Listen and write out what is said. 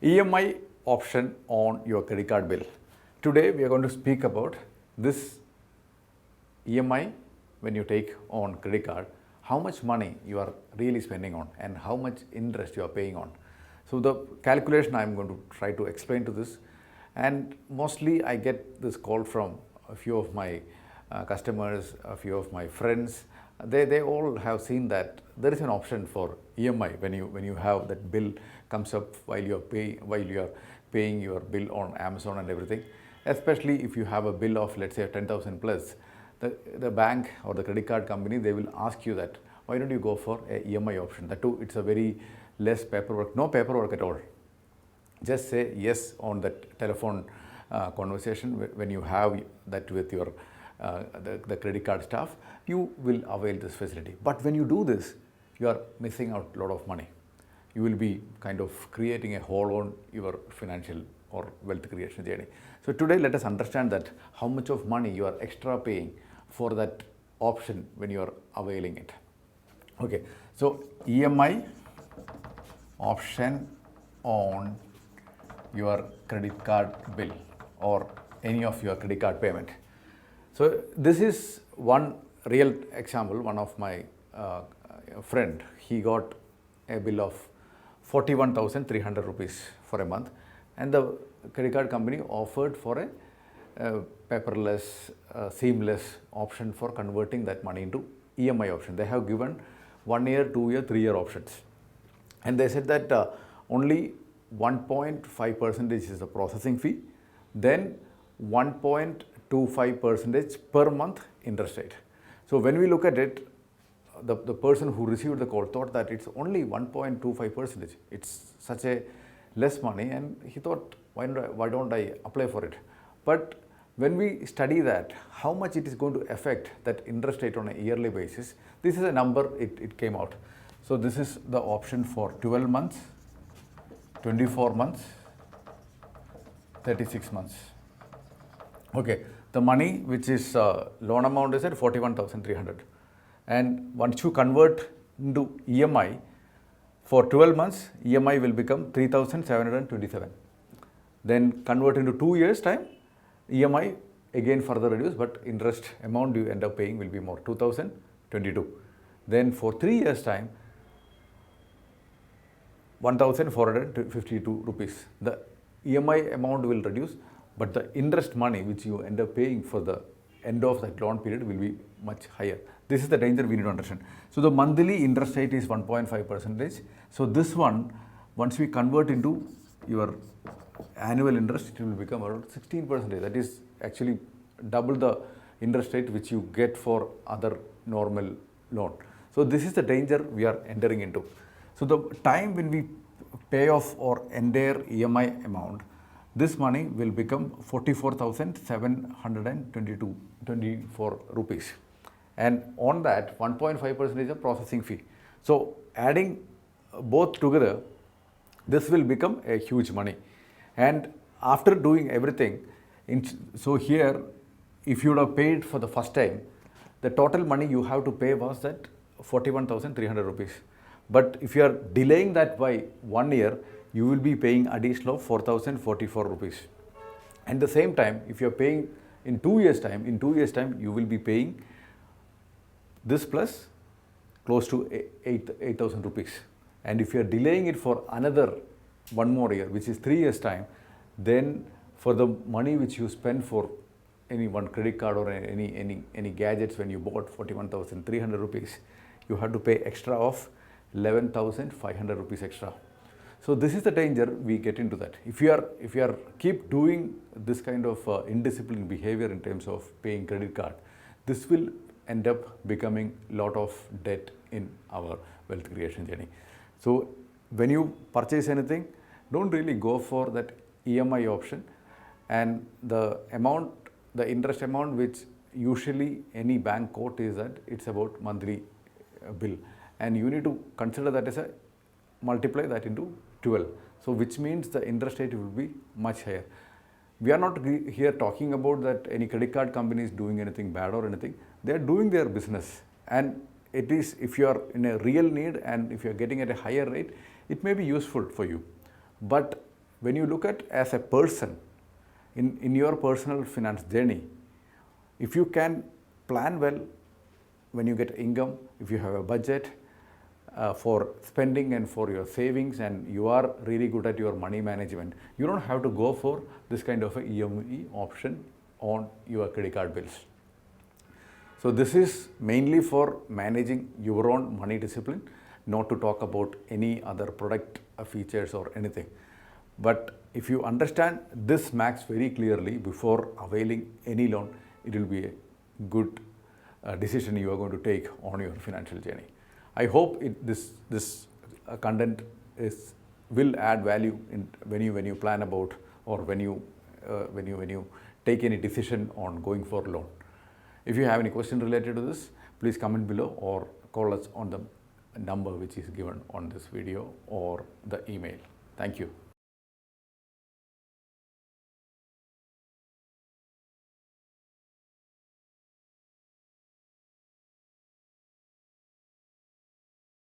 EMI option on your credit card bill. Today we are going to speak about this EMI when you take on credit card, how much money you are really spending on and how much interest you are paying on. So the calculation I am going to try to explain to this, and mostly I get this call from a few of my customers, a few of my friends. They all have seen that there is an option for EMI when you have that bill comes up while you are paying your bill on Amazon and everything. Especially if you have a bill of, let's say, 10,000 plus, the bank or the credit card company, they will ask you that why don't you go for a EMI option. That too, it's a very less paperwork, no paperwork at all. Just say yes on that telephone conversation when you have that with your the credit card staff, you will avail this facility. But when you do this, you are missing out a lot of money. You will be kind of creating a hole on your financial or wealth creation journey. So today let us understand that how much of money you are extra paying for that option when you are availing it. Okay, so EMI option on your credit card bill or any of your credit card payment. So this is one real example. One of my friend, he got a bill of 41,300 rupees for a month, and the credit card company offered for a paperless, seamless option for converting that money into EMI option. They have given 1 year, 2 year, 3 year options, and they said that only 1.5% is the processing fee, then 1.25% per month interest rate. So when we look at it, the person who received the call thought that it's only 1.25%. It's such a less money, and he thought, why don't I apply for it? But when we study that, how much it is going to affect that interest rate on a yearly basis, this is a number it came out. So this is the option for 12 months, 24 months, 36 months. Okay, the money which is loan amount is at 41,300, and once you convert into EMI for 12 months, EMI will become 3,727. Then convert into 2 years time, EMI again further reduce, but interest amount you end up paying will be more, 2,022. Then for 3 years time, 1,452 rupees. The EMI amount will reduce, but the interest money which you end up paying for the end of that loan period will be much higher. This is the danger we need to understand. So the monthly interest rate is 1.5%. So this one, once we convert into your annual interest, it will become around 16%. That is actually double the interest rate which you get for other normal loan. So this is the danger we are entering into. So the time when we pay off our entire EMI amount, this money will become 44,724 rupees. And on that, 1.5% is a processing fee. So adding both together, this will become a huge money. And after doing everything, so here, if you would have paid for the first time, the total money you have to pay was that 41,300 rupees. But if you are delaying that by 1 year, you will be paying additional 4,044 rupees. At the same time, if you are paying in 2 years time, you will be paying this plus close to 8,000 rupees. And if you are delaying it for another 1 more year, which is 3 years time, then for the money which you spend for any one credit card or any gadgets when you bought 41,300 rupees, you have to pay extra of 11,500 rupees extra. So this is the danger we get into that. If you are keep doing this kind of indisciplined behavior in terms of paying credit card, this will end up becoming a lot of debt in our wealth creation journey. So when you purchase anything, don't really go for that EMI option, and the interest amount which usually any bank quote is that it's about monthly bill, and you need to consider that as a multiply that into 12. So which means the interest rate will be much higher. We are not here talking about that any credit card company is doing anything bad or anything. They are doing their business, and it is, if you are in a real need and if you are getting at a higher rate, it may be useful for you. But when you look at as a person in your personal finance journey, if you can plan well when you get income, if you have a budget for spending and for your savings, and you are really good at your money management, you don't have to go for this kind of a EMI option on your credit card bills. So this is mainly for managing your own money discipline, not to talk about any other product features or anything. But if you understand this max very clearly before availing any loan, it will be a good decision you are going to take on your financial journey. I hope this content will add value when you plan about, or when you take any decision on going for a loan. If you have any question related to this, please comment below or call us on the number which is given on this video or the email. Thank you.